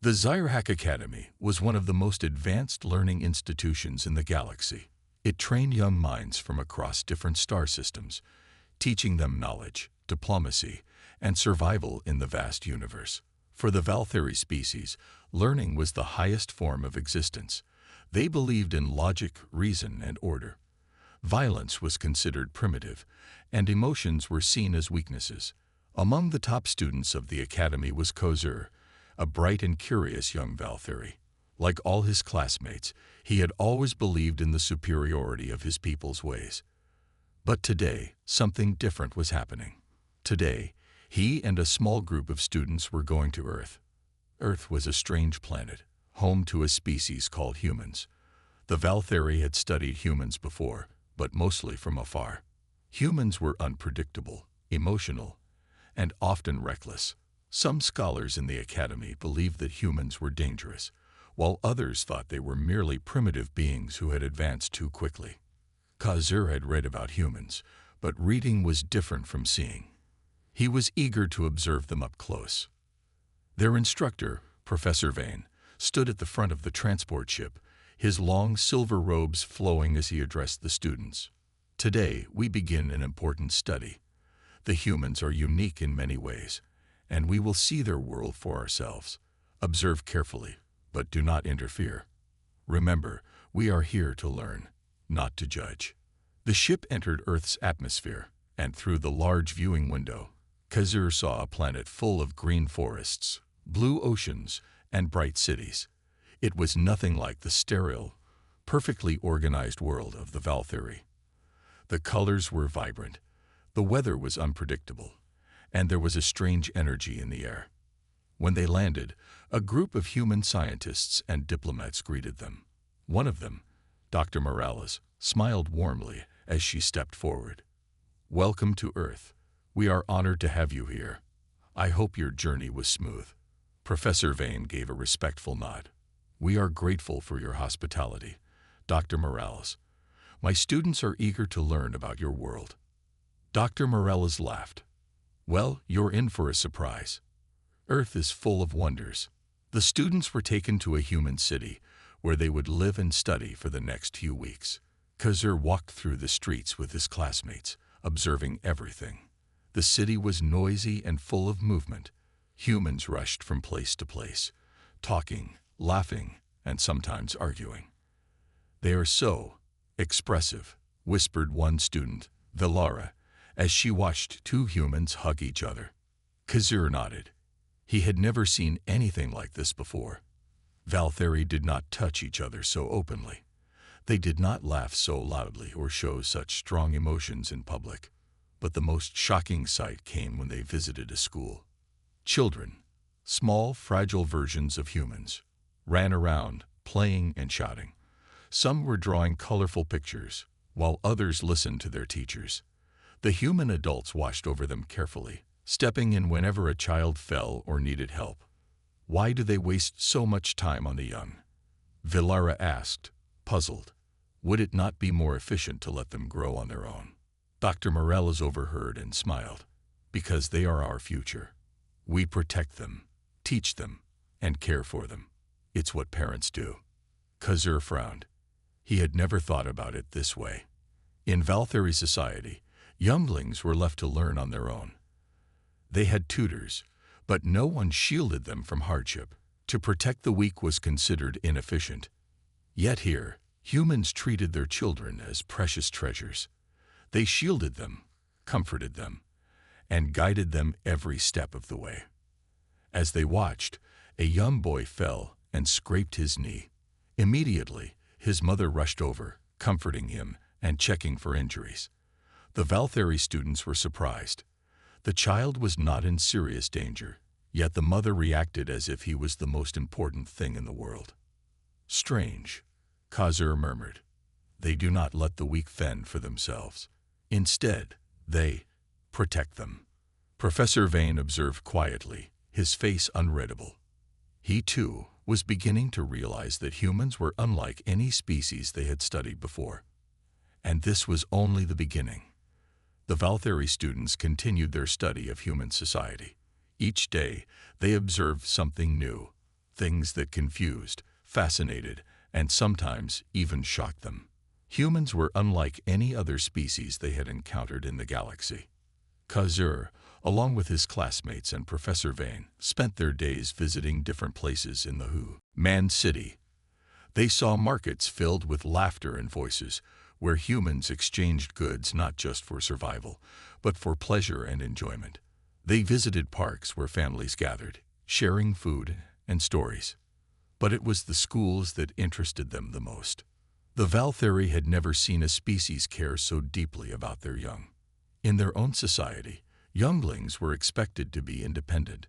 The Xyrhak Academy was one of the most advanced learning institutions in the galaxy. It trained young minds from across different star systems, teaching them knowledge, diplomacy, and survival in the vast universe. For the Valtheri species, learning was the highest form of existence. They believed in logic, reason, and order. Violence was considered primitive, and emotions were seen as weaknesses. Among the top students of the academy was Kozur, a bright and curious young Valtheri. Like all his classmates, he had always believed in the superiority of his people's ways. But today, something different was happening. Today, he and a small group of students were going to Earth. Earth was a strange planet, home to a species called humans. The Valtheri had studied humans before, but mostly from afar. Humans were unpredictable, emotional, and often reckless. Some scholars in the academy believed that humans were dangerous, while others thought they were merely primitive beings who had advanced too quickly. Kozur had read about humans, but reading was different from seeing. He was eager to observe them up close. Their instructor, Professor Vane, stood at the front of the transport ship, his long silver robes flowing as he addressed the students. Today, we begin an important study. The humans are unique in many ways, and we will see their world for ourselves. Observe carefully, but do not interfere. Remember, we are here to learn, not to judge. The ship entered Earth's atmosphere, and through the large viewing window, Kozur saw a planet full of green forests, blue oceans, and bright cities. It was nothing like the sterile, perfectly organized world of the Valtheri. The colors were vibrant, the weather was unpredictable, and there was a strange energy in the air. When they landed, a group of human scientists and diplomats greeted them. One of them, Dr. Morales, smiled warmly as she stepped forward. "Welcome to Earth. We are honored to have you here. I hope your journey was smooth." Professor Vane gave a respectful nod. "We are grateful for your hospitality, Dr. Morales. My students are eager to learn about your world." Dr. Morales laughed. "Well, you're in for a surprise. Earth is full of wonders." The students were taken to a human city where they would live and study for the next few weeks. Kozur walked through the streets with his classmates, observing everything. The city was noisy and full of movement. Humans rushed from place to place, talking, laughing, and sometimes arguing. "They are so expressive," whispered one student, Vilara, as she watched two humans hug each other. Kozur nodded. He had never seen anything like this before. Valtheri did not touch each other so openly. They did not laugh so loudly or show such strong emotions in public. But the most shocking sight came when they visited a school. Children, small, fragile versions of humans, ran around, playing and shouting. Some were drawing colorful pictures, while others listened to their teachers. The human adults watched over them carefully, stepping in whenever a child fell or needed help. "Why do they waste so much time on the young?" Vilara asked, puzzled. "Would it not be more efficient to let them grow on their own?" Dr. Morales overheard and smiled. "Because they are our future. We protect them, teach them, and care for them. It's what parents do." Kozur frowned. He had never thought about it this way. In Valtheri society, younglings were left to learn on their own. They had tutors, but no one shielded them from hardship. To protect the weak was considered inefficient. Yet here, humans treated their children as precious treasures. They shielded them, comforted them, and guided them every step of the way. As they watched, a young boy fell and scraped his knee. Immediately, his mother rushed over, comforting him and checking for injuries. The Valtheri students were surprised. The child was not in serious danger, yet the mother reacted as if he was the most important thing in the world. "Strange," Kozur murmured. "They do not let the weak fend for themselves. Instead, they protect them." Professor Vane observed quietly, his face unreadable. He, too, was beginning to realize that humans were unlike any species they had studied before. And this was only the beginning. The Valtheri students continued their study of human society. Each day, they observed something new. things that confused, fascinated, and sometimes even shocked them. Humans were unlike any other species they had encountered in the galaxy. Khazur, along with his classmates and Professor Vane, spent their days visiting different places in the Man City. They saw markets filled with laughter and voices, where humans exchanged goods not just for survival, but for pleasure and enjoyment. They visited parks where families gathered, sharing food and stories. But it was the schools that interested them the most. The Valtheri had never seen a species care so deeply about their young. In their own society, younglings were expected to be independent.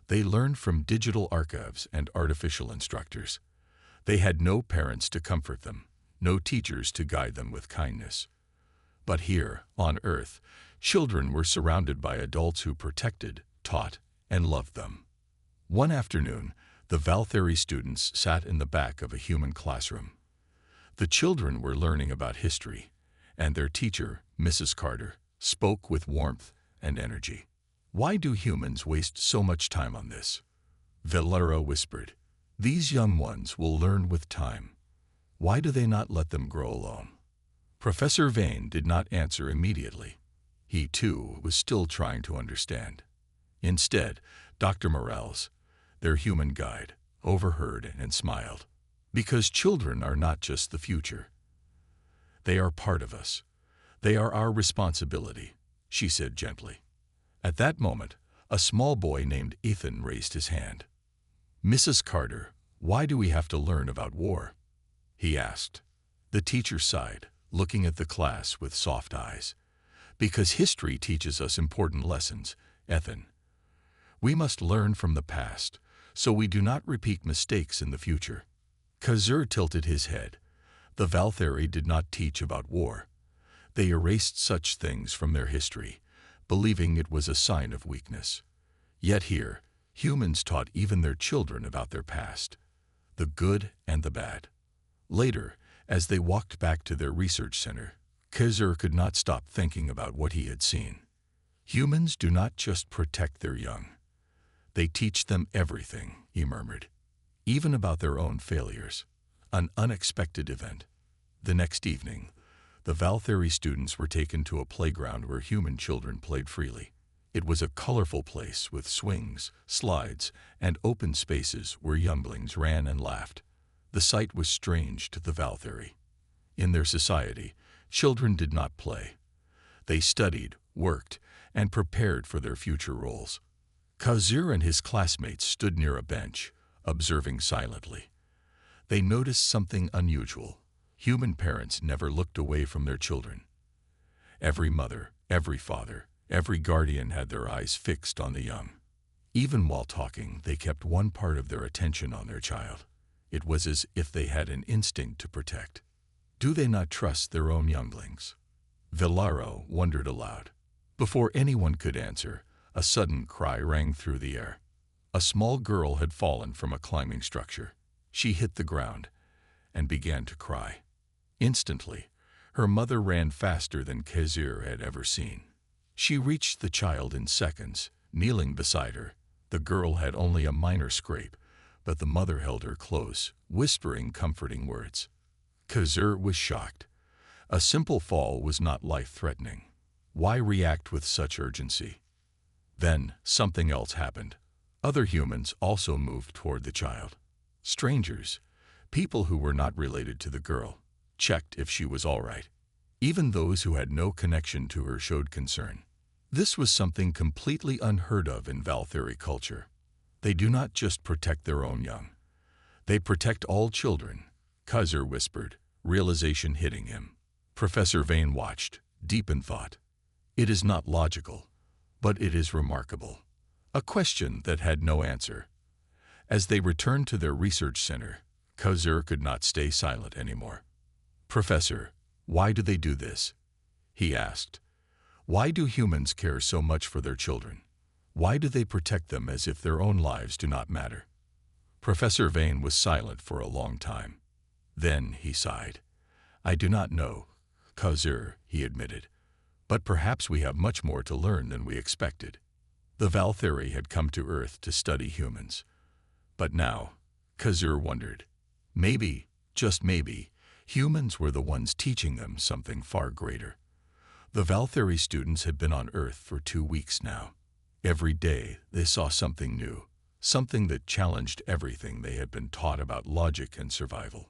They learned from digital archives and artificial instructors. They had no parents to comfort them, no teachers to guide them with kindness. But here, on Earth, children were surrounded by adults who protected, taught, and loved them. One afternoon, the Valtheri students sat in the back of a human classroom. The children were learning about history, and their teacher, Mrs. Carter, spoke with warmth and energy. "Why do humans waste so much time on this?" Velera whispered. "These young ones will learn with time. Why do they not let them grow alone?" Professor Vane did not answer immediately. He, too, was still trying to understand. Instead, Dr. Morales, their human guide, overheard and smiled. "Because children are not just the future. They are part of us. They are our responsibility," she said gently. At that moment, a small boy named Ethan raised his hand. "Mrs. Carter, why do we have to learn about war?" he asked. The teacher sighed, looking at the class with soft eyes. "Because history teaches us important lessons, Ethan. We must learn from the past, so we do not repeat mistakes in the future." Khazur tilted his head. The Valtheri did not teach about war. They erased such things from their history, believing it was a sign of weakness. Yet here, humans taught even their children about their past, the good and the bad. Later, as they walked back to their research center, Khazur could not stop thinking about what he had seen. Humans do not just protect their young. They teach them everything, he murmured, even about their own failures. An unexpected event. The next evening, the Valtheri students were taken to a playground where human children played freely. It was a colorful place with swings, slides, and open spaces where younglings ran and laughed. The sight was strange to the Valtheri. In their society, children did not play. They studied, worked, and prepared for their future roles. Khazur and his classmates stood near a bench, observing silently. They noticed something unusual. Human parents never looked away from their children. Every mother, every father, every guardian had their eyes fixed on the young. Even while talking, they kept one part of their attention on their child. It was as if they had an instinct to protect. Do they not trust their own younglings? Velaro wondered aloud. Before anyone could answer, a sudden cry rang through the air. A small girl had fallen from a climbing structure. She hit the ground and began to cry. Instantly, her mother ran faster than Khazur had ever seen. She reached the child in seconds, kneeling beside her. The girl had only a minor scrape, but the mother held her close, whispering comforting words. Khazur was shocked. A simple fall was not life-threatening. Why react with such urgency? Then, something else happened. Other humans also moved toward the child. Strangers, people who were not related to the girl, checked if she was all right. Even those who had no connection to her showed concern. This was something completely unheard of in Valtheri culture. They do not just protect their own young. They protect all children, Khazur whispered, realization hitting him. Professor Vane watched, deep in thought. It is not logical, but it is remarkable. A question that had no answer. As they returned to their research center, Khazur could not stay silent anymore. "Professor, why do they do this?" he asked. "Why do humans care so much for their children? Why do they protect them as if their own lives do not matter?" Professor Vane was silent for a long time. Then he sighed. "I do not know, Khazur," he admitted, "but perhaps we have much more to learn than we expected." The Valtheri had come to Earth to study humans. But now, Khazur wondered. Maybe, just maybe, humans were the ones teaching them something far greater. The Valtheri students had been on Earth for 2 weeks now. Every day they saw something new, something that challenged everything they had been taught about logic and survival.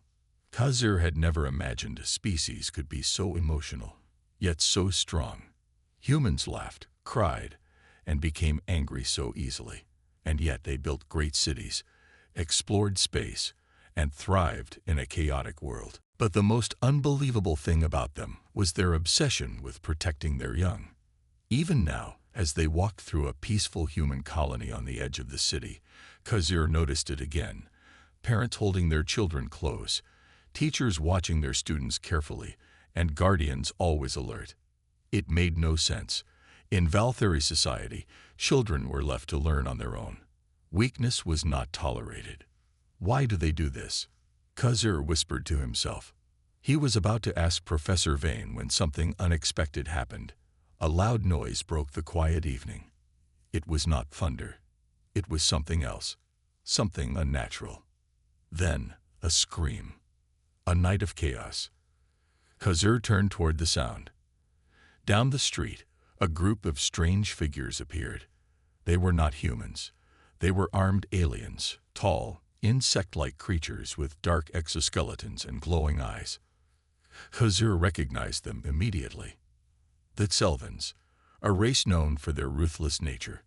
Khazur had never imagined a species could be so emotional, yet so strong. Humans laughed, cried, and became angry so easily, and yet they built great cities, explored space, and thrived in a chaotic world. But the most unbelievable thing about them was their obsession with protecting their young. Even now, as they walked through a peaceful human colony on the edge of the city, Khazur noticed it again. Parents holding their children close, teachers watching their students carefully, and guardians always alert. It made no sense. In Valtheri society, children were left to learn on their own. Weakness was not tolerated. Why do they do this? Khazur whispered to himself. He was about to ask Professor Vane when something unexpected happened. A loud noise broke the quiet evening. It was not thunder. It was something else, something unnatural. Then, a scream. A night of chaos. Khazur turned toward the sound. Down the street, a group of strange figures appeared. They were not humans. They were armed aliens, tall, insect-like creatures with dark exoskeletons and glowing eyes. Khazur recognized them immediately. The Selvins, a race known for their ruthless nature.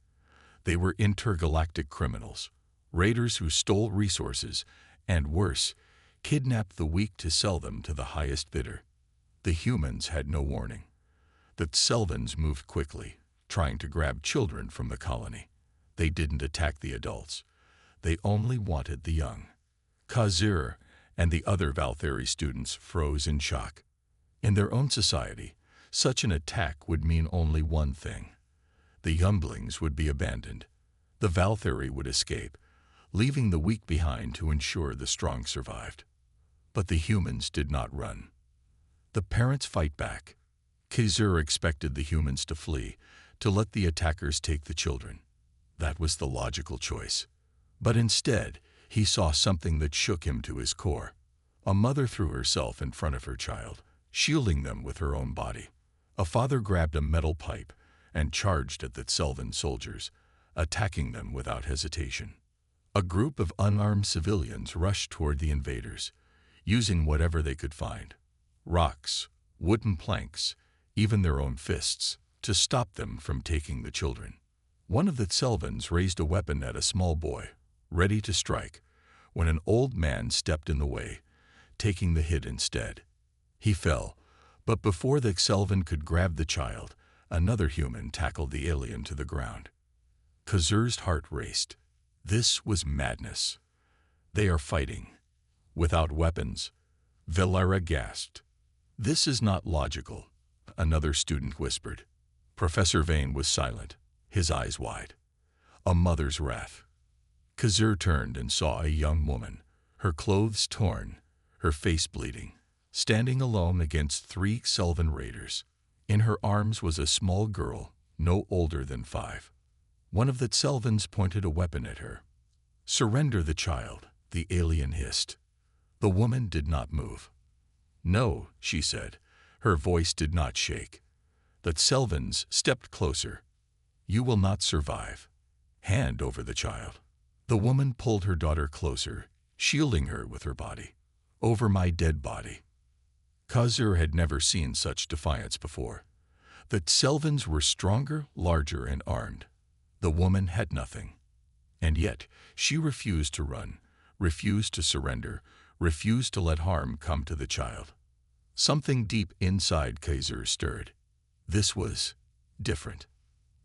They were intergalactic criminals, raiders who stole resources, and worse, kidnapped the weak to sell them to the highest bidder. The humans had no warning. The Selvins moved quickly, trying to grab children from the colony. They didn't attack the adults. They only wanted the young. Khazur and the other Valtheri students froze in shock. In their own society, such an attack would mean only one thing. The younglings would be abandoned. The Valtheri would escape, leaving the weak behind to ensure the strong survived. But the humans did not run. The parents fight back. Khazur expected the humans to flee, to let the attackers take the children. That was the logical choice. But instead, he saw something that shook him to his core. A mother threw herself in front of her child, shielding them with her own body. A father grabbed a metal pipe and charged at the Selvin soldiers, attacking them without hesitation. A group of unarmed civilians rushed toward the invaders, using whatever they could find, rocks, wooden planks, even their own fists, to stop them from taking the children. One of the Selvins raised a weapon at a small boy, ready to strike, when an old man stepped in the way, taking the hit instead. He fell, but before the Selvin could grab the child, another human tackled the alien to the ground. Khazur's heart raced. This was madness. They are fighting. Without weapons. Valera gasped. This is not logical, another student whispered. Professor Vane was silent, his eyes wide. A mother's wrath. Khazur turned and saw a young woman, her clothes torn, her face bleeding, standing alone against 3 Selvin raiders. In her arms was a small girl, no older than 5. One of the Selvins pointed a weapon at her. "Surrender the child," the alien hissed. The woman did not move. "No," she said. Her voice did not shake. The Selvins stepped closer. "You will not survive. Hand over the child." The woman pulled her daughter closer, shielding her with her body. "Over my dead body." Khazur had never seen such defiance before. The Selvins were stronger, larger, and armed. The woman had nothing. And yet, she refused to run, refused to surrender, refused to let harm come to the child. Something deep inside Khazur stirred. This was different.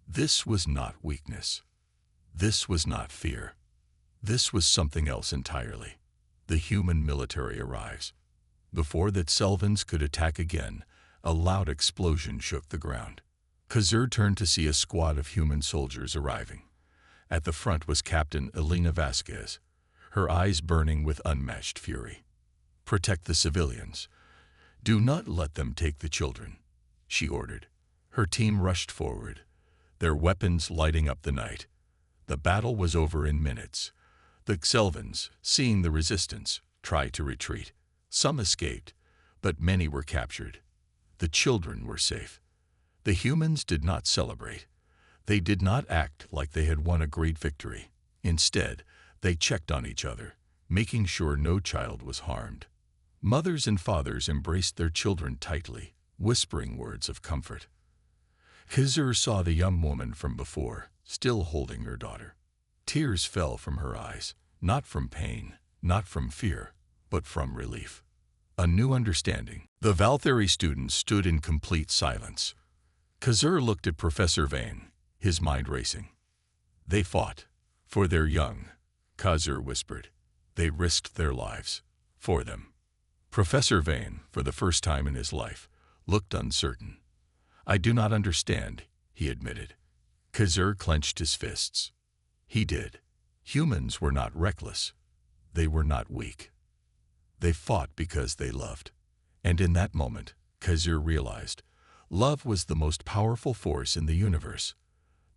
This was not weakness. This was not fear. This was something else entirely. The human military arrives. Before the Selvins could attack again, a loud explosion shook the ground. Khazur turned to see a squad of human soldiers arriving. At the front was Captain Elena Vasquez, her eyes burning with unmatched fury. "Protect the civilians. Do not let them take the children," she ordered. Her team rushed forward, their weapons lighting up the night. The battle was over in minutes. The The Selvans, seeing the resistance, tried to retreat. Some escaped, but many were captured. The children were safe. The humans did not celebrate. They did not act like they had won a great victory. Instead, they checked on each other, making sure no child was harmed. Mothers and fathers embraced their children tightly, whispering words of comfort. Khizr saw the young woman from before, still holding her daughter. Tears fell from her eyes, not from pain, not from fear, but from relief. A new understanding. The Valtheri students stood in complete silence. Khizr looked at Professor Vane, his mind racing. They fought. For their young, Khizr whispered. They risked their lives. For them. Professor Vane, for the first time in his life, looked uncertain. I do not understand, he admitted. Khizr clenched his fists. He did. Humans were not reckless. They were not weak. They fought because they loved. And in that moment, Khizr realized, love was the most powerful force in the universe.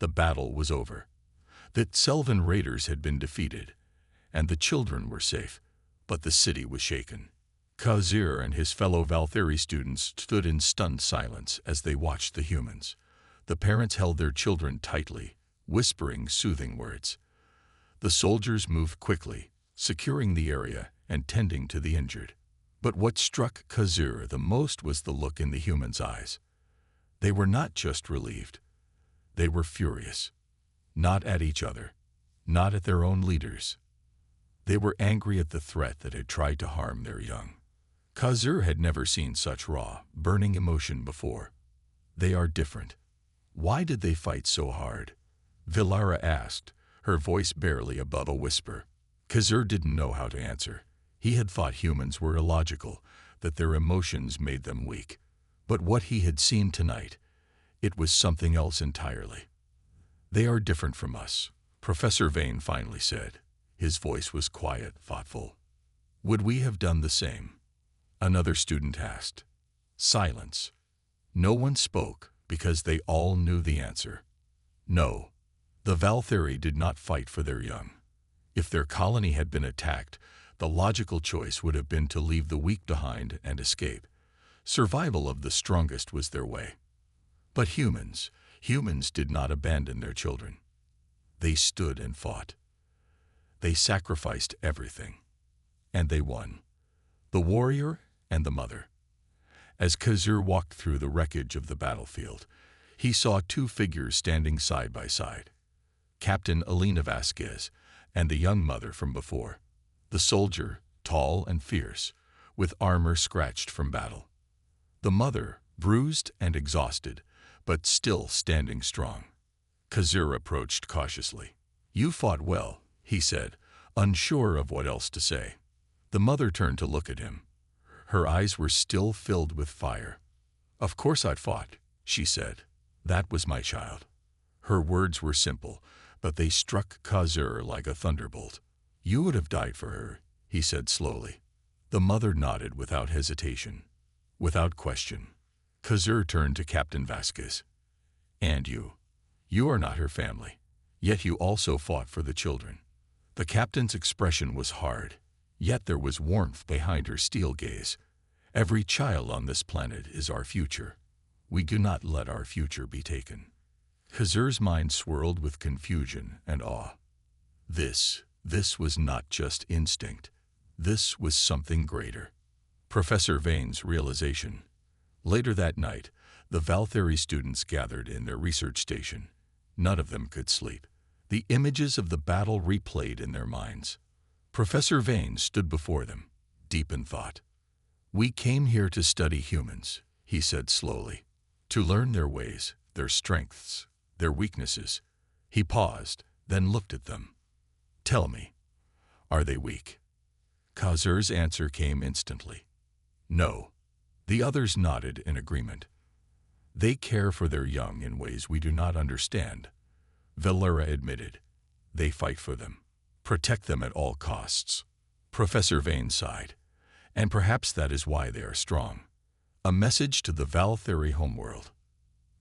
The battle was over. The Selvan raiders had been defeated, and the children were safe, but the city was shaken. Khizr and his fellow Valtheri students stood in stunned silence as they watched the humans. The parents held their children tightly, whispering soothing words. The soldiers moved quickly, securing the area and tending to the injured. But what struck Khizr the most was the look in the humans' eyes. They were not just relieved. They were furious. Not at each other, not at their own leaders. They were angry at the threat that had tried to harm their young. Khizr had never seen such raw, burning emotion before. They are different. Why did they fight so hard? Vilara asked, her voice barely above a whisper. Khizr didn't know how to answer. He had thought humans were illogical, that their emotions made them weak. But what he had seen tonight, it was something else entirely. They are different from us, Professor Vane finally said. His voice was quiet, thoughtful. Would we have done the same? Another student asked. Silence. No one spoke because they all knew the answer. No. The Valtheri did not fight for their young. If their colony had been attacked, the logical choice would have been to leave the weak behind and escape. Survival of the strongest was their way. But humans did not abandon their children. They stood and fought. They sacrificed everything. And they won. The warrior and the mother. As Khizr walked through the wreckage of the battlefield, he saw two figures standing side by side. Captain Alina Vasquez and the young mother from before. The soldier, tall and fierce, with armor scratched from battle. The mother, bruised and exhausted, but still standing strong. Khizr approached cautiously. You fought well, he said, unsure of what else to say. The mother turned to look at him. Her eyes were still filled with fire. Of course I fought, she said. That was my child. Her words were simple, but they struck Khizr like a thunderbolt. You would have died for her, he said slowly. The mother nodded without hesitation, without question. Khizr turned to Captain Vasquez. And you are not her family, yet you also fought for the children. The captain's expression was hard, yet there was warmth behind her steel gaze. Every child on this planet is our future. We do not let our future be taken. Khizr's mind swirled with confusion and awe. This was not just instinct. This was something greater. Professor Vane's realization. Later that night, the Valtheri students gathered in their research station. None of them could sleep. The images of the battle replayed in their minds. Professor Vane stood before them, deep in thought. We came here to study humans, he said slowly, to learn their ways, their strengths, their weaknesses. He paused, then looked at them. Tell me, are they weak? Khizr's answer came instantly. No. The others nodded in agreement. They care for their young in ways we do not understand. Valera admitted. They fight for them. Protect them at all costs. Professor Vane sighed. And perhaps that is why they are strong. A message to the Valtheri homeworld.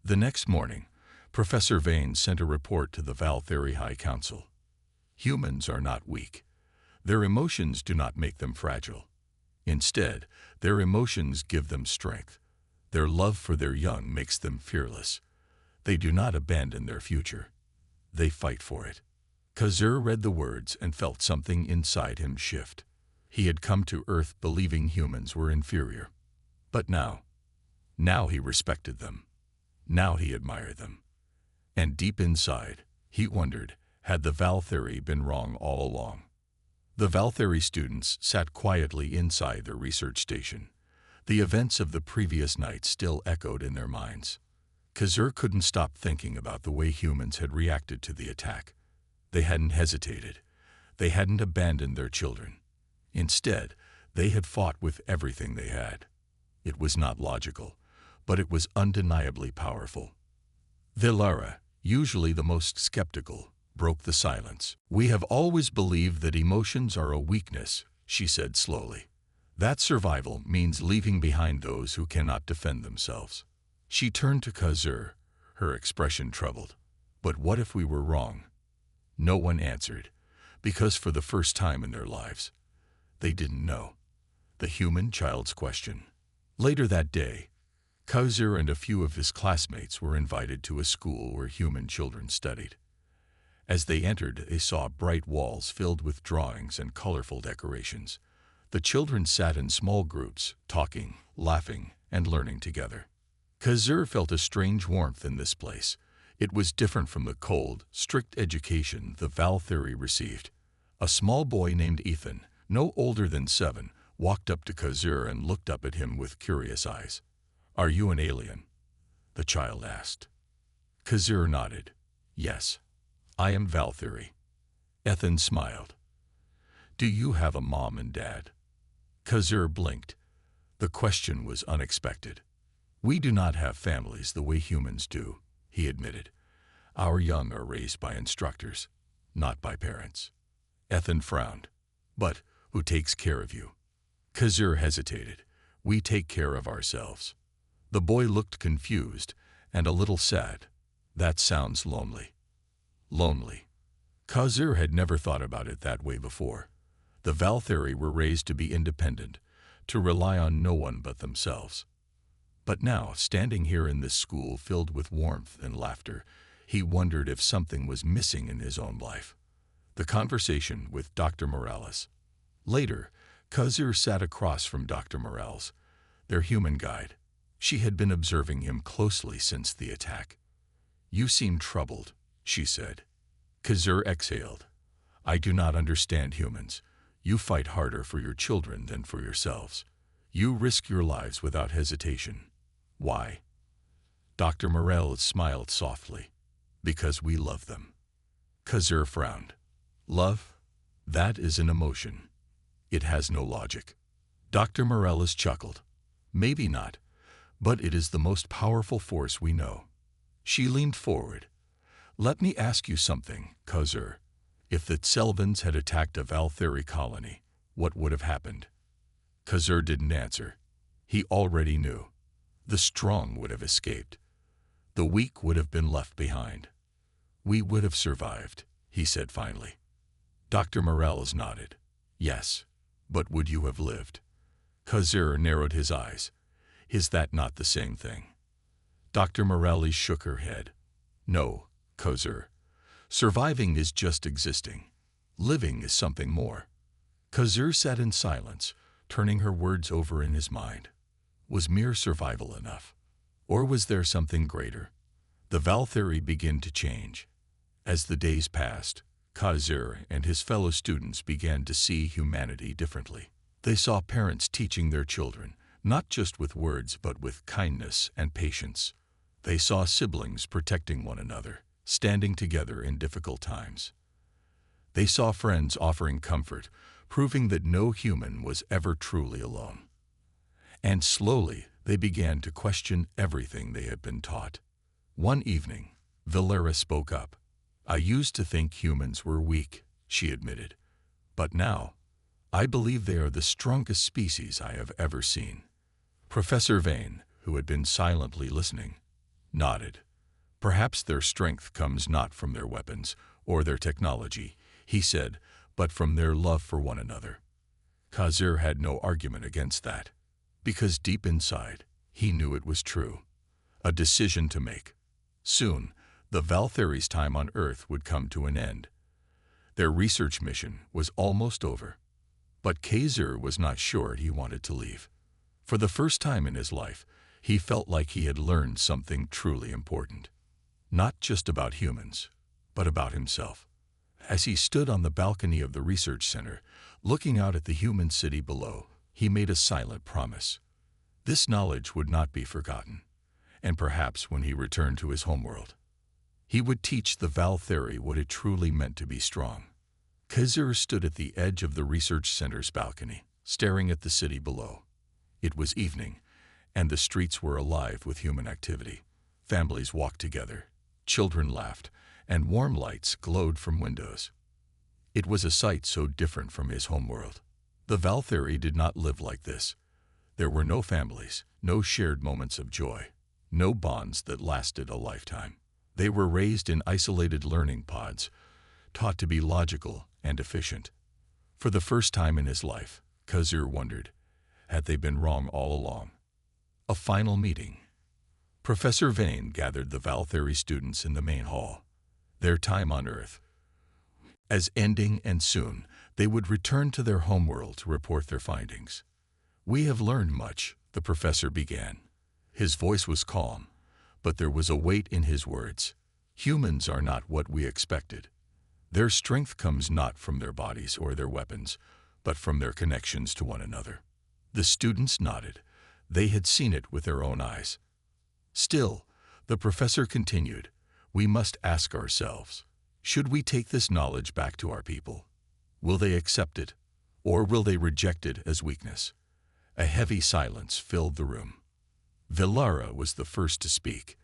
The next morning, Professor Vane sent a report to the Valtheri High Council. Humans are not weak. Their emotions do not make them fragile. Instead, their emotions give them strength. Their love for their young makes them fearless. They do not abandon their future. They fight for it. Khazur read the words and felt something inside him shift. He had come to Earth believing humans were inferior. But now he respected them. Now he admired them. And deep inside, he wondered, had the Valtheri been wrong all along? The Valtheri students sat quietly inside their research station. The events of the previous night still echoed in their minds. Khazur couldn't stop thinking about the way humans had reacted to the attack. They hadn't hesitated. They hadn't abandoned their children. Instead, they had fought with everything they had. It was not logical, but it was undeniably powerful. Vilara, usually the most skeptical, broke the silence. "We have always believed that emotions are a weakness," she said slowly. "That survival means leaving behind those who cannot defend themselves." She turned to Khazur, her expression troubled. "But what if we were wrong?" No one answered, because for the first time in their lives, they didn't know. The human child's question. Later that day, Khazur and a few of his classmates were invited to a school where human children studied. As they entered, they saw bright walls filled with drawings and colorful decorations. The children sat in small groups, talking, laughing, and learning together. Khazur felt a strange warmth in this place. It was different from the cold, strict education the Valtheri received. A small boy named Ethan, no older than 7, walked up to Khazur and looked up at him with curious eyes. "Are you an alien?" the child asked. Khazur nodded. "Yes, I am Valtheri." Ethan smiled. "Do you have a mom and dad?" Khazur blinked. The question was unexpected. "We do not have families the way humans do," he admitted. "Our young are raised by instructors, not by parents." Ethan frowned. "But who takes care of you?" Khazur hesitated. "We take care of ourselves." The boy looked confused and a little sad. "That sounds lonely." Lonely. Khazur had never thought about it that way before. The Valtheri were raised to be independent, to rely on no one but themselves. But now, standing here in this school filled with warmth and laughter, he wondered if something was missing in his own life. The conversation with Dr. Morales. Later, Khazur sat across from Dr. Morales, their human guide. She had been observing him closely since the attack. "You seem troubled," she said. Khazur exhaled. "I do not understand humans. You fight harder for your children than for yourselves. You risk your lives without hesitation. Why?" Dr. Morales smiled softly. "Because we love them." Khazur frowned. "Love? That is an emotion. It has no logic." Dr. Morales chuckled. "Maybe not, but it is the most powerful force we know." She leaned forward. "Let me ask you something, Khazur. If the Selvans had attacked a Valtheri colony, what would have happened?" Khazur didn't answer. He already knew. The strong would have escaped. The weak would have been left behind. "We would have survived," he said finally. Dr. Morales nodded. "Yes, but would you have lived?" Khazur narrowed his eyes. "Is that not the same thing?" Dr. Morales shook her head. "No, Khazur. Surviving is just existing. Living is something more." Khazur sat in silence, turning her words over in his mind. Was mere survival enough? Or was there something greater? The Valtheri began to change. As the days passed, Khazur and his fellow students began to see humanity differently. They saw parents teaching their children, not just with words but with kindness and patience. They saw siblings protecting one another, standing together in difficult times. They saw friends offering comfort, proving that no human was ever truly alone. And slowly, they began to question everything they had been taught. One evening, Vilara spoke up. "I used to think humans were weak," she admitted. "But now, I believe they are the strongest species I have ever seen." Professor Vane, who had been silently listening, nodded. "Perhaps their strength comes not from their weapons or their technology," he said, but from their love for one another. Khazir had no argument against that, because deep inside, he knew it was true. A decision to make. Soon, the Valtheri's time on Earth would come to an end. Their research mission was almost over, but Khazir was not sure he wanted to leave. For the first time in his life, he felt like he had learned something truly important. Not just about humans, but about himself. As he stood on the balcony of the research center, looking out at the human city below, he made a silent promise. This knowledge would not be forgotten, and perhaps when he returned to his homeworld, he would teach the Valtheri what it truly meant to be strong. Khazir stood at the edge of the research center's balcony, staring at the city below. It was evening, and the streets were alive with human activity. Families walked together, children laughed, and warm lights glowed from windows. It was a sight so different from his homeworld. The Valtheri did not live like this. There were no families, no shared moments of joy, no bonds that lasted a lifetime. They were raised in isolated learning pods, taught to be logical and efficient. For the first time in his life, Khazir wondered, had they been wrong all along? A final meeting. Professor Vane gathered the Valtheri students in the main hall. Their time on Earth as ending, and soon they would return to their homeworld to report their findings. "We have learned much," the professor began. His voice was calm, but there was a weight in his words. "Humans are not what we expected. Their strength comes not from their bodies or their weapons, but from their connections to one another." The students nodded. They had seen it with their own eyes. Still, the professor continued, "We must ask ourselves, should we take this knowledge back to our people? Will they accept it, or will they reject it as weakness?" A heavy silence filled the room. Vilara was the first to speak.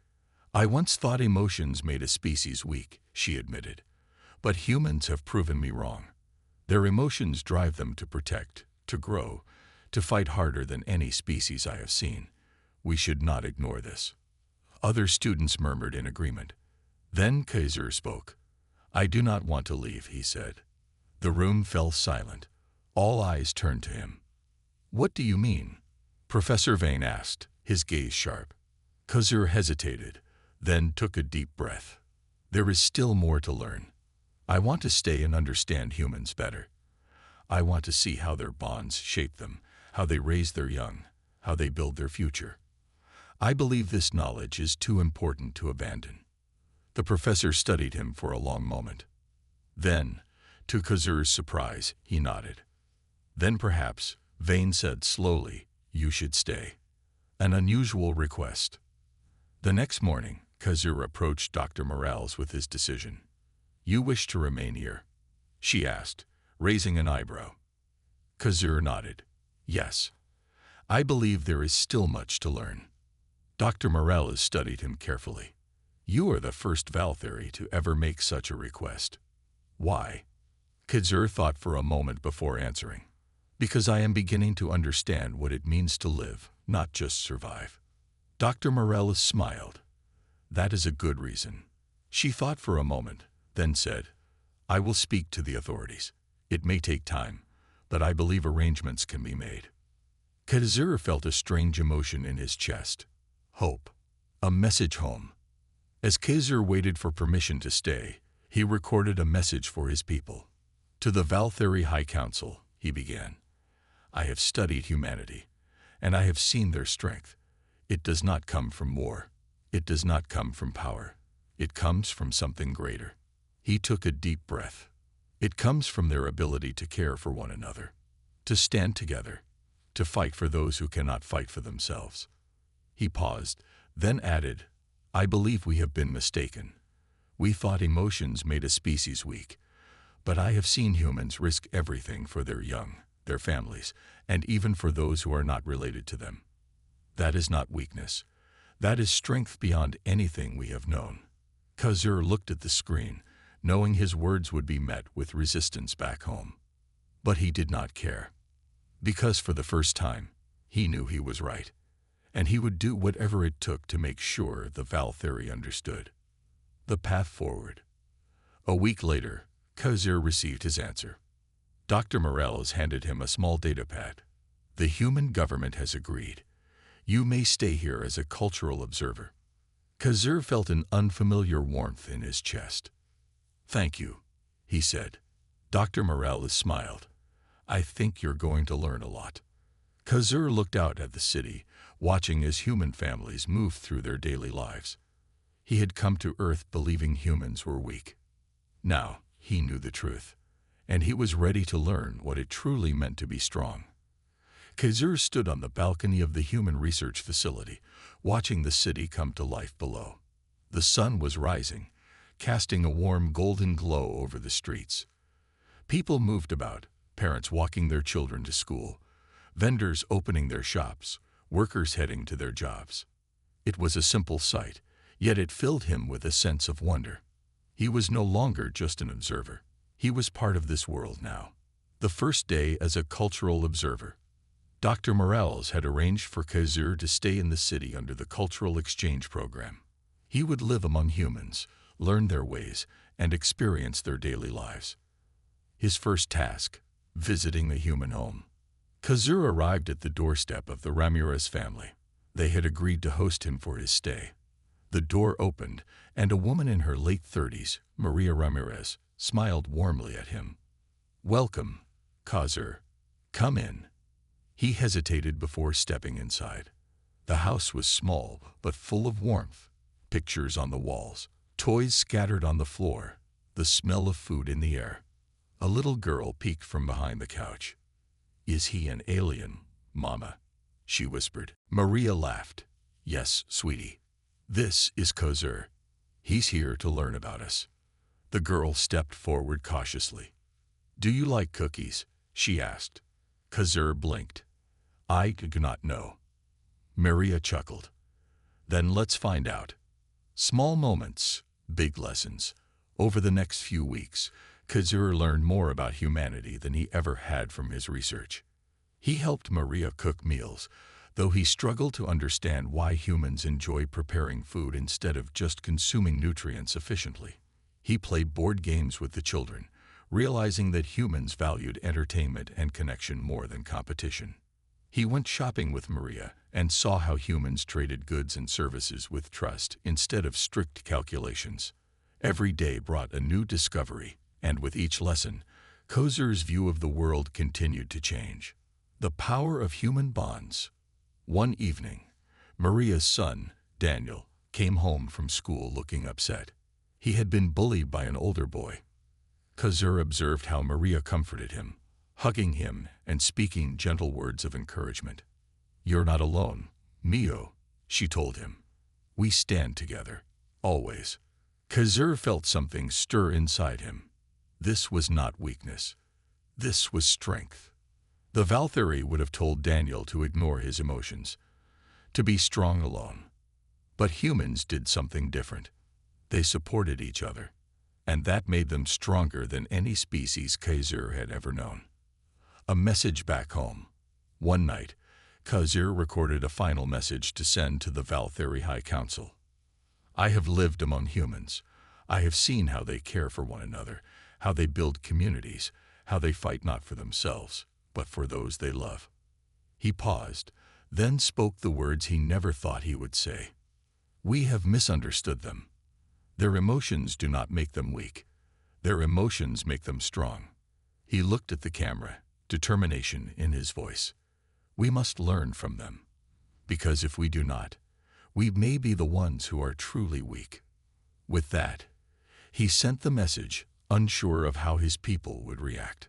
"I once thought emotions made a species weak," she admitted. "But humans have proven me wrong. Their emotions drive them to protect, to grow, to fight harder than any species I have seen. We should not ignore this." Other students murmured in agreement. Then Khazir spoke. "I do not want to leave," he said. The room fell silent. All eyes turned to him. "What do you mean?" Professor Vane asked, his gaze sharp. Khazir hesitated, then took a deep breath. "There is still more to learn. I want to stay and understand humans better. I want to see how their bonds shape them, how they raise their young, how they build their future. I believe this knowledge is too important to abandon." The professor studied him for a long moment. Then, to Khazir's surprise, he nodded. "Then perhaps," Vane said slowly, "you should stay." An unusual request. The next morning, Khazir approached Dr. Morales with his decision. "You wish to remain here?" she asked, raising an eyebrow. Khazir nodded. "Yes. I believe there is still much to learn." Dr. Morales studied him carefully. "You are the first Valtheri to ever make such a request. Why?" Khazir thought for a moment before answering. "Because I am beginning to understand what it means to live, not just survive." Dr. Morales smiled. "That is a good reason." She thought for a moment, then said, "I will speak to the authorities. It may take time, but I believe arrangements can be made." Khazir felt a strange emotion in his chest. Hope. A message home. As Khazir waited for permission to stay, he recorded a message for his people. "To the Valtheri High Council," he began. "I have studied humanity, and I have seen their strength. It does not come from war. It does not come from power. It comes from something greater." He took a deep breath. "It comes from their ability to care for one another, to stand together, to fight for those who cannot fight for themselves." He paused, then added, "I believe we have been mistaken. We thought emotions made a species weak, but I have seen humans risk everything for their young, their families, and even for those who are not related to them. That is not weakness. That is strength beyond anything we have known." Khazir looked at the screen, knowing his words would be met with resistance back home. But he did not care. Because for the first time, he knew he was right, and he would do whatever it took to make sure the Valtheri understood. The path forward. A week later, Khazir received his answer. Dr. Morales handed him a small data pad. The human government has agreed. You may stay here as a cultural observer. Khazur felt an unfamiliar warmth in his chest. Thank you, he said. Dr. Morales smiled. I think you're going to learn a lot. Khazur looked out at the city, watching as human families moved through their daily lives. He had come to Earth believing humans were weak. Now, he knew the truth, and he was ready to learn what it truly meant to be strong. Khazur stood on the balcony of the human research facility, watching the city come to life below. The sun was rising, casting a warm golden glow over the streets. People moved about, parents walking their children to school, vendors opening their shops, workers heading to their jobs. It was a simple sight, yet it filled him with a sense of wonder. He was no longer just an observer. He was part of this world now. The first day as a cultural observer. Dr. Morales had arranged for Khazur to stay in the city under the cultural exchange program. He would live among humans, learn their ways, and experience their daily lives. His first task, visiting a human home. Khazur arrived at the doorstep of the Ramirez family. They had agreed to host him for his stay. The door opened, and a woman in her late 30s, Maria Ramirez, smiled warmly at him. Welcome, Khazur. Come in. He hesitated before stepping inside. The house was small, but full of warmth. Pictures on the walls, toys scattered on the floor, the smell of food in the air. A little girl peeked from behind the couch. Is he an alien, Mama? She whispered. Maria laughed. Yes, sweetie. This is Khazur. He's here to learn about us. The girl stepped forward cautiously. Do you like cookies? She asked. Khazur blinked. I do not know. Maria chuckled. Then let's find out. Small moments, big lessons. Over the next few weeks, Khazur learned more about humanity than he ever had from his research. He helped Maria cook meals, though he struggled to understand why humans enjoy preparing food instead of just consuming nutrients efficiently. He played board games with the children, realizing that humans valued entertainment and connection more than competition. He went shopping with Maria and saw how humans traded goods and services with trust instead of strict calculations. Every day brought a new discovery, and with each lesson, Khazur's view of the world continued to change. The power of human bonds. One evening, Maria's son, Daniel, came home from school looking upset. He had been bullied by an older boy. Khazur observed how Maria comforted him, hugging him and speaking gentle words of encouragement. You're not alone, Mio, she told him. We stand together, always. Khazur felt something stir inside him. This was not weakness. This was strength. The Valkyrie would have told Daniel to ignore his emotions, to be strong alone. But humans did something different. They supported each other, and that made them stronger than any species Khazur had ever known. A message back home. One night, Khazur recorded a final message to send to the Valkyrie High Council. I have lived among humans. I have seen how they care for one another, how they build communities, how they fight not for themselves, but for those they love. He paused, then spoke the words he never thought he would say. We have misunderstood them. Their emotions do not make them weak. Their emotions make them strong. He looked at the camera, determination in his voice. We must learn from them, because if we do not, we may be the ones who are truly weak. With that, he sent the message, unsure of how his people would react.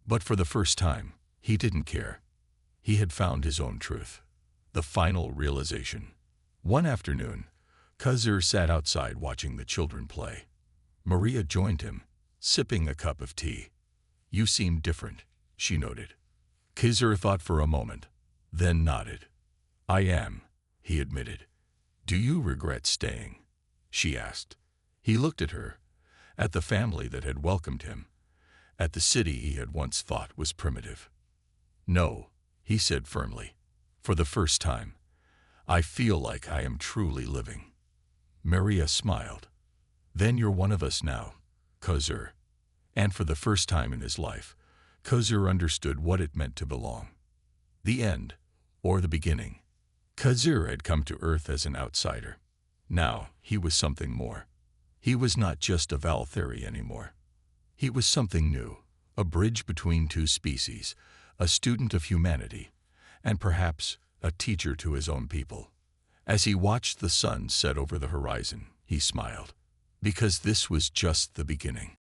But for the first time, he didn't care. He had found his own truth, the final realization. One afternoon, Khazur sat outside watching the children play. Maria joined him, sipping a cup of tea. You seem different, she noted. Khazur thought for a moment, then nodded. I am, he admitted. Do you regret staying? She asked. He looked at her, at the family that had welcomed him, at the city he had once thought was primitive. No, he said firmly. For the first time, I feel like I am truly living. Maria smiled. Then you're one of us now, Khazur. And for the first time in his life, Khazur understood what it meant to belong. The end, or the beginning. Khazur had come to Earth as an outsider. Now, he was something more. He was not just a Valtheri anymore. He was something new, a bridge between two species, a student of humanity, and perhaps a teacher to his own people. As he watched the sun set over the horizon, he smiled, because this was just the beginning.